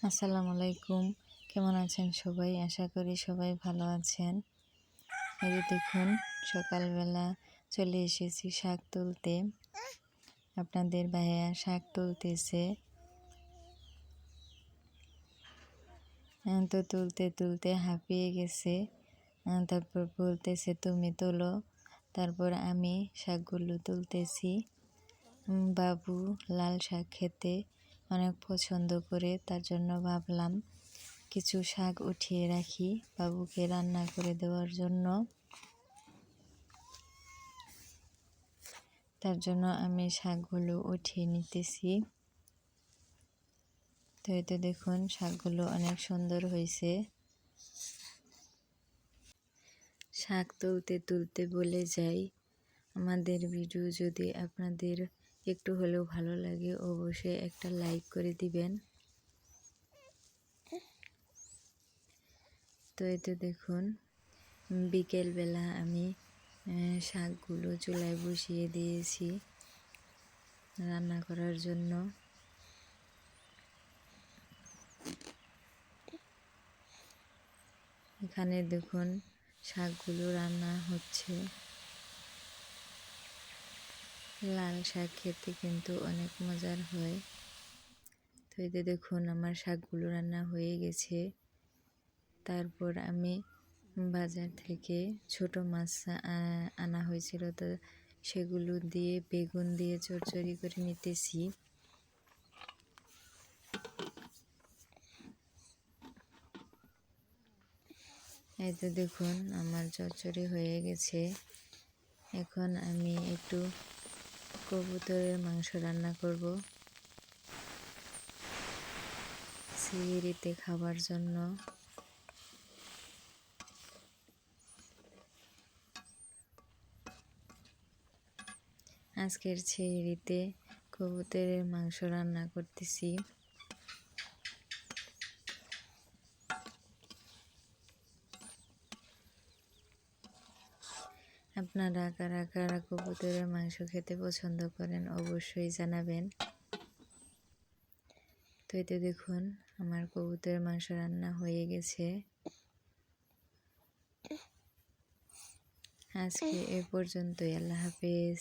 আসসালামু আলাইকুম। কেমন আছেন সবাই? আশা করি সবাই ভালো আছেন। এই যে দেখুন, সকালবেলা চলে এসেছি শাক তুলতে। আপনাদের ভাইয়া শাক তুলতেছে। তো তুলতে তুলতে হাঁপিয়ে গেছে। তারপর বলতেছে, তুমি তোলো। তারপর আমি শাকগুলো তুলতেছি। বাবু লাল শাক খেতে অনেক পছন্দ করে, তার জন্য ভাবলাম কিছু শাক উঠিয়ে রাখি বাবুকে রান্না করে দেওয়ার জন্য। তার জন্য আমি শাকগুলো উঠিয়ে নিতেছি। তো এই তো দেখুন, শাকগুলো অনেক সুন্দর হয়েছে। শাক তুলতে তুলতে বলে যাই, আমাদের ভিডিও যদি আপনাদের একটু হলেও ভালো লাগে অবশ্যই একটা লাইক করে দিবেন। তো এই তো দেখুন, বিকেলবেলা আমি শাকগুলো চুলায় বসিয়ে দিয়েছি রান্না করার জন্য। এখানে দেখুন শাকগুলো রান্না হচ্ছে। লাল শাক খেতে কিন্তু অনেক মজার হয়। তো এই যে দেখুন, আমার শাকগুলো রান্না হয়ে গেছে। তারপর আমি বাজার থেকে ছোট মাছ আনা হয়েছিল, তো সেগুলো দিয়ে বেগুন দিয়ে চচ্চড়ি করে নিতেছি। এই তো দেখুন, আমার চচ্চড়ি হয়ে গেছে। এখন আমি একটু কবুতরের মাংস রান্না করব সিঁড়িতে খাবার জন্য। আজকের সিঁড়িতে কবুতরের মাংস রান্না করতেছি। আপনারা কারা কারা কবুতরের মাংস খেতে পছন্দ করেন অবশ্যই জানাবেন। তো এতে দেখুন, আমার কবুতরের মাংস রান্না হয়ে গেছে। আজকে এ পর্যন্তই। আল্লাহ হাফেজ।